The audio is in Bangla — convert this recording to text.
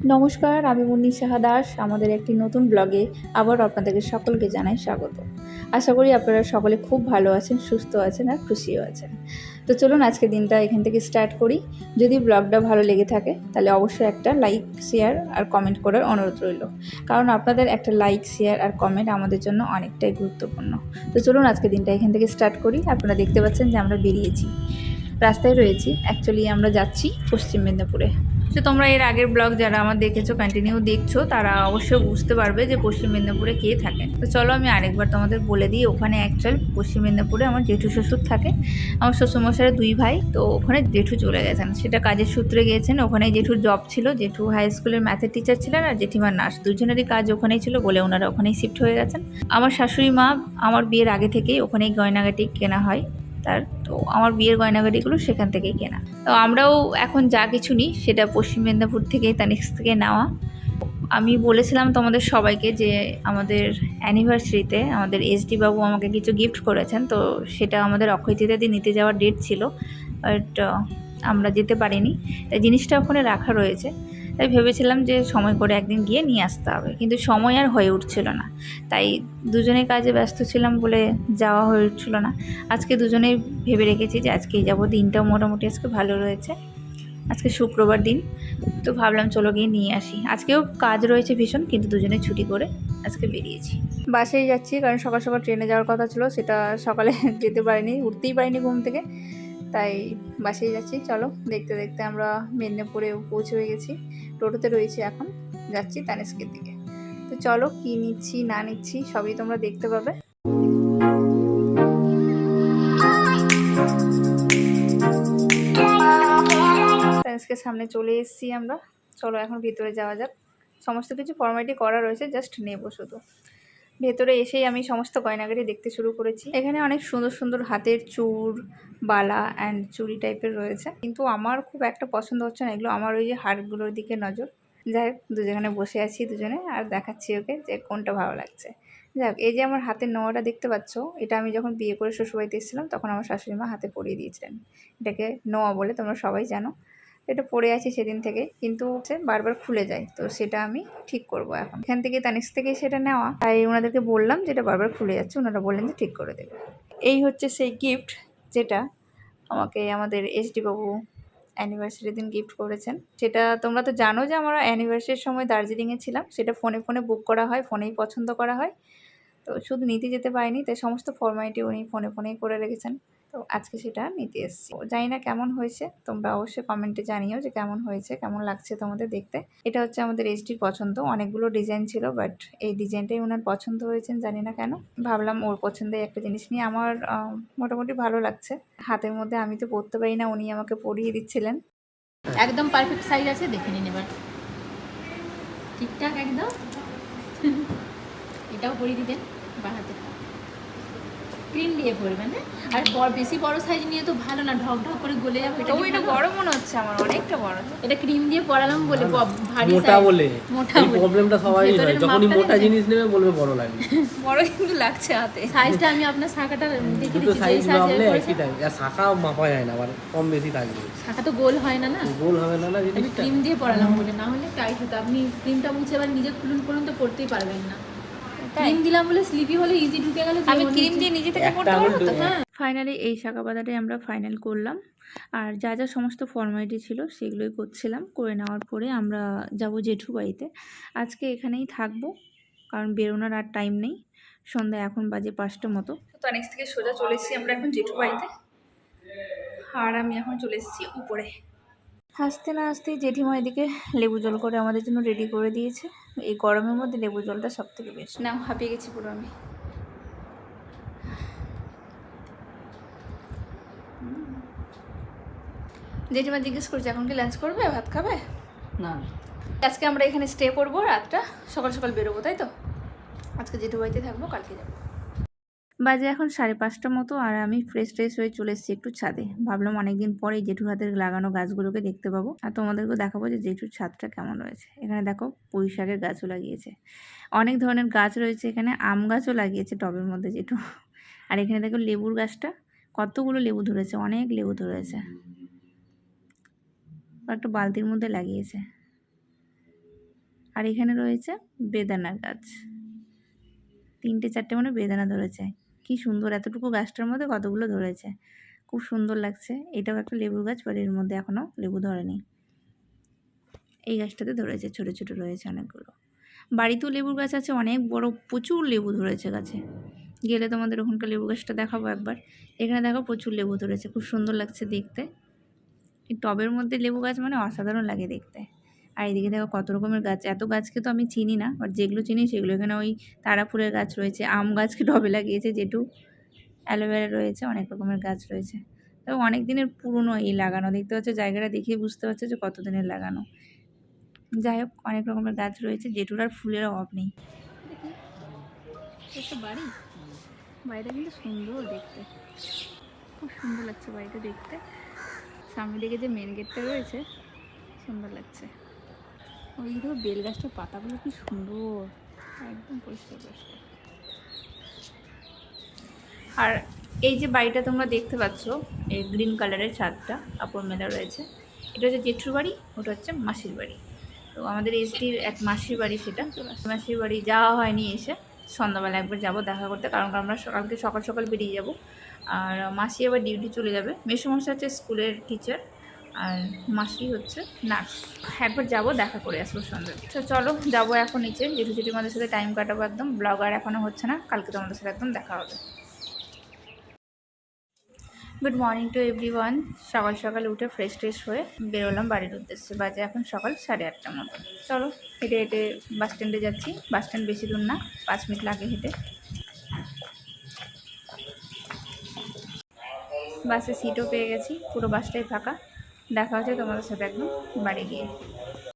নমস্কার, আমি মুন্নি সাহা দাস। আমাদের একটি নতুন ব্লগে আবার আপনাদেরকে সকলকে জানাই স্বাগত। আশা করি আপনারা সকলে খুব ভালো আছেন, সুস্থ আছেন আর খুশিও আছেন। তো চলুন আজকে দিনটা এখান থেকে স্টার্ট করি। যদি ব্লগটা ভালো লেগে থাকে তাহলে অবশ্যই একটা লাইক, শেয়ার আর কমেন্ট করার অনুরোধ রইল। কারণ আপনাদের একটা লাইক, শেয়ার আর কমেন্ট আমাদের জন্য অনেকটাই গুরুত্বপূর্ণ। তো চলুন আজকে দিনটা এখান থেকে স্টার্ট করি। আপনারা দেখতে পাচ্ছেন যে আমরা বেরিয়েছি, রাস্তায় রয়েছি। অ্যাকচুয়ালি আমরা যাচ্ছি পশ্চিম মেদিনীপুরে। তো তোমরা এর আগের ব্লগ যারা আমার দেখেছো, কন্টিনিউ দেখছো, তারা অবশ্যই বুঝতে পারবে যে পশ্চিম মেদিনীপুরে কে থাকেন। তো চলো আমি আরেকবার তোমাদের বলে দিই। ওখানে অ্যাকচুয়াল পশ্চিম মেদিনীপুরে আমার জেঠু শ্বশুর থাকে। আমার শ্বশুরমশাইয়ের 2 ভাই। তো ওখানে জেঠু চলে গেছেন, সেটা কাজের সূত্রে গিয়েছেন। ওখানে জেঠুর জব ছিল। জেঠু হাই স্কুলের ম্যাথের টিচার ছিলেন আর জেঠিমার নার্স, দুজনেরই কাজ ওখানেই ছিল বলে ওনারা ওখানেই শিফট হয়ে গেছেন। আমার শাশুড়ি মা আমার বিয়ের আগে থেকেই ওখানেই গয়নাগাটি কেনা হয় তার। তো আমার বিয়ের গয়নাগাটিগুলো সেখান থেকেই কেনা। তো আমরাও এখন যা কিছু নিই সেটা পশ্চিম মেদিনীপুর থেকেই, তানিক্স থেকে নেওয়া। আমি বলেছিলাম তোমাদের সবাইকে যে আমাদের অ্যানিভার্সারিতে আমাদের এসডি বাবু আমাকে কিছু গিফট করেছেন। তো সেটা আমাদের অক্ষয় তৃতীয়াতে নিতে যাওয়ার ডেট ছিল, বাট আমরা যেতে পারিনি। তাই জিনিসটা ওখানে রাখা রয়েছে। তাই ভেবেছিলাম যে সময় করে একদিন গিয়ে নিয়ে আসতে হবে, কিন্তু সময় আর হয়ে উঠছিল না। তাই দুজনে কাজে ব্যস্ত ছিলাম বলে যাওয়া হয়ে উঠছিল না। আজকে দুজনেই ভেবে রেখেছি যে আজকেই যাবো। দিনটাও মোটামুটি আজকে ভালো রয়েছে, আজকে শুক্রবার দিন। তো ভাবলাম চলো গিয়ে নিয়ে আসি। আজকেও কাজ রয়েছে ভীষণ, কিন্তু দুজনে ছুটি করে আজকে বেরিয়েছি। বাসেই যাচ্ছি, কারণ সকাল সকাল ট্রেনে যাওয়ার কথা ছিল, সেটা সকালে যেতে পারিনি, উঠতেই পারিনি ঘুম থেকে। তাই বাসেই যাচ্ছি। চলো দেখতে দেখতে আমরা মেদিনীপুরেও পৌঁছে হয়ে গেছি। টোটোতে রয়েছি, এখন যাচ্ছি তানিস্কের দিকে। তো চলো কি নিচ্ছি না নিচ্ছি সবই তোমরা দেখতে পাবে। তানিস্কের সামনে চলে এসেছি আমরা। চলো এখন ভিতরে যাওয়া যাক। সমস্ত কিছু ফর্মালিটি করা রয়েছে, জাস্ট নেবো শুধু। ভেতরে এসেই আমি সমস্ত গয়নাগাটি দেখতে শুরু করেছি। এখানে অনেক সুন্দর সুন্দর হাতের চূড়, বালা অ্যান্ড চুড়ি টাইপের রয়েছে, কিন্তু আমার খুব একটা পছন্দ হচ্ছে না এগুলো। আমার ওই যে হারগুলোর দিকে নজর। যাই হোক, দুজনে বসে আছি দুজনে, আর দেখাচ্ছি ওকে যে কোনটা ভালো লাগছে। যাই হোক, এই যে আমার হাতের নোয়াটা দেখতে পাচ্ছ, এটা আমি যখন বিয়ে করে শ্বশুরবাড়িতে এসেছিলাম তখন আমার শাশুড়ি মা হাতে পরিয়ে দিয়েছিলেন। এটাকে নোয়া বলে, তোমরা সবাই জানো। এটা পরে আছি সেদিন থেকে, কিন্তু বারবার খুলে যায়। তো সেটা আমি ঠিক করব এখন। এখান থেকে তানিক্স থেকে সেটা নেওয়া, তাই ওনাদেরকে বললাম যেটা বারবার খুলে যাচ্ছে। ওনারা বললেন যে ঠিক করে দেবে। এই হচ্ছে সেই গিফট যেটা আমাকে আমাদের এসডি বাবু অ্যানিভার্সারির দিন গিফট করেছেন। সেটা তোমরা তো জানো যে আমরা অ্যানিভার্সারির সময় দার্জিলিংয়ে ছিলাম। সেটা ফোনে ফোনে বুক করা হয়, ফোনেই পছন্দ করা হয়। তো শুধু নিতে যেতে পারিনি, তাই সমস্ত ফর্মালিটি উনি ফোনে ফোনেই করে রেখেছেন। তো আজকে সেটা নিতে এসেছি। জানি না কেমন হয়েছে, তোমরা অবশ্যই কমেন্টে জানিও যে কেমন হয়েছে, কেমন লাগছে তোমাদের দেখতে। এটা হচ্ছে আমাদের এসডির পছন্দ। অনেকগুলো ডিজাইন ছিল, বাট এই ডিজাইনটাই ওনার পছন্দ হয়েছেন, জানি না কেন। ভাবলাম ওর পছন্দের একটা জিনিস নিয়ে। আমার মোটামুটি ভালো লাগছে। হাতের মধ্যে আমি তো পরতে পারি না, উনি আমাকে পরিয়ে দিচ্ছিলেন। একদম পারফেক্ট সাইজ আছে, দেখে নিন এবার। ঠিকঠাক একদম। এটাও পরিয়ে দিতেন বা হাতে ক্রিম দিয়ে পরবেন। হ্যাঁ, আর বেশি বড় সাইজ নিয়ে তো ভালো না, ঢক ঢক করে গলে যাবে। তো এটা বড় মনে হচ্ছে আমার, অনেকটা বড়। এটা ক্রিম দিয়ে পরালাম বলে ভারী মোটা বলে মোটা এই প্রবলেমটা সবারই হয়, যখনই মোটা জিনিস নেবে বলবে বড় লাগে। বড় কিন্তু লাগছে হাতে। সাইজটা আমি আপনার শাখাটা দেখে দুটো দিচ্ছি, সাইজ যেই সাইজে নামলে একই থাকে, আর শাখা মাপা যায় না, আবার কম বেশি থাকবে। শাখা তো গোল হয় না, না গোল হবে না না আমি জিনিসটা। ক্রিম দিয়ে পরালাম বলে, না হলে টাইট হতো। আপনি ক্রিমটা মুছে আবার নিজে খুলুন তো পড়তেই পারবেন না। ক্রিম দিলাম বলে স্লিপি হলে ইজি ঢুকে গেলে আমি ক্রিম দিয়ে নিজে থেকে পড়তে পারবো তো। হ্যাঁ। ফাইনালি এই শাখা বাঁধাটাই আমরা ফাইনাল করলাম। আর যা যা সমস্ত ফর্মালিটি ছিল সেগুলোই করছিলাম। করে নেওয়ার পরে আমরা যাব জেঠু বাড়িতে। আজকে এখানেই থাকবো, কারণ বেরোনোর আর টাইম নেই। সন্ধ্যা এখন বাজে 5টা মতো। তো নেক্সট থেকে সোজা চলে এসেছি আমরা এখন জেঠু বাড়িতে। আর আমি এখন চলে এসেছি উপরে। হাসতে না হাসতেই জেঠিমা এদিকে লেবু জল করে আমাদের জন্য রেডি করে দিয়েছে। এই গরমের মধ্যে লেবু জলটা সব থেকে বেশি। না, হাঁপিয়ে গেছি পুরো আমি। জেঠিমা জিজ্ঞেস করছে এখন কি লাঞ্চ করবে, ভাত খাবে? না, আজকে আমরা এখানে স্টে করবো রাতটা, সকাল সকাল বেরোবো, তাই তো? আজকে জেঠু বাড়িতে থাকবো, কালকে যাবো। বাজে এখন 5:30 মতো, আর আমি ফ্রেশ ট্রেশ হয়ে চলে এসেছি একটু ছাদে। ভাবলাম অনেকদিন পরে জেঠুর হাতের লাগানো গাছগুলোকে দেখতে পাবো, আর তোমাদেরকেও দেখাবো যে জেঠুর ছাদটা কেমন রয়েছে। এখানে দেখো পুঁই শাকের গাছও লাগিয়েছে, অনেক ধরনের গাছ রয়েছে এখানে। আম গাছও লাগিয়েছে টবের মধ্যে জেঠু। আর এখানে দেখো লেবুর গাছটা, কতগুলো লেবু ধরেছে, অনেক লেবু ধরেছে। একটা বালতির মধ্যে লাগিয়েছে। আর এখানে রয়েছে বেদানা গাছ, 3-4টে মানে বেদানা ধরেছে। কি সুন্দর, এতটুকু গাছটার মধ্যে কতগুলো ধরেছে, খুব সুন্দর লাগছে। এটাও একটা লেবুর গাছ, বাট এর মধ্যে এখনও লেবু ধরেনি। এই গাছটাতে ধরেছে, ছোটো ছোটো রয়েছে অনেকগুলো। বাড়িতেও লেবুর গাছ আছে অনেক বড়, প্রচুর লেবু ধরেছে গাছে। গেলে তোমাদের ওখানকার লেবু গাছটা দেখাবো একবার। এখানে দেখো প্রচুর লেবু ধরেছে, খুব সুন্দর লাগছে দেখতে। এই টবের মধ্যে লেবু গাছ মানে অসাধারণ লাগে দেখতে। আর এদিকে দেখো কত রকমের গাছ, এত গাছকে তো আমি চিনি না, বাট যেগুলো চিনি সেগুলো। এখানে ওই তারা ফুলের গাছ রয়েছে, আম গাছকে টবে লাগিয়েছে যেটু, অ্যালোভেরা রয়েছে, অনেক রকমের গাছ রয়েছে। তো অনেক দিনের পুরনো এই লাগানো, দেখতে পাচ্ছ জায়গাটা দেখেই বুঝতে পারছো যে কত দিনের লাগানো। যাই হোক, অনেক রকমের গাছ রয়েছে, যেটুর আর ফুলের অভাব নেই। একটা বাড়ি, বাড়িটা কিন্তু সুন্দর দেখতে, খুব সুন্দর লাগছে বাড়িটা দেখতে। সামনে দিকে যে মেন গেটটা রয়েছে সুন্দর লাগছে। ওই ধরো বেল গাছটার পাতাগুলো কি সুন্দর, একদম পরিষ্কার পরিষ্কার। আর এই যে বাড়িটা তোমরা দেখতে পাচ্ছ, এই গ্রিন কালারের ছাদটা কাপড় মেলা রয়েছে, এটা হচ্ছে জেঠুর বাড়ি, ওটা হচ্ছে মাসির বাড়ি। তো আমাদের এসডির এক মাসির বাড়ি, সেটা মাসির বাড়ি যাওয়া হয়নি, এসে সন্ধ্যাবেলা একবার যাব দেখা করতে, কারণ আমরা কালকে সকাল সকাল বেরিয়ে যাব। আর মাসি আবার ডিউটি চলে যাবে। মেসোমশাই হচ্ছে স্কুলের টিচার, আর মাসি হচ্ছে নার্স। একবার যাব, দেখা করে আসবো সন্ধ্যাতে। তো চলো যাবো এখন নিচে, জেঠু জেঠিমাদের সাথে টাইম কাটাবো একদম। ব্লগ আর এখনও হচ্ছে না, কালকে তোমাদের সাথে একদম দেখা হবে। Good morning to everyone. সকাল সকাল উঠে ফ্রেশ ট্রেশ হয়ে বেরোলাম বাড়ির উদ্দেশ্যে। বাজে এখন সকাল 8:30টার মতো। চলো হেঁটে হেঁটে বাস স্ট্যান্ডে যাচ্ছি। বাস স্ট্যান্ড বেশি দূর না, 5 মিনিট লাগে হেঁটে। বাসে সিটও পেয়ে গেছি, পুরো বাসটাই ফাঁকা। দেখা হচ্ছে তোমাদের সাথে একদম বাড়ি গিয়ে।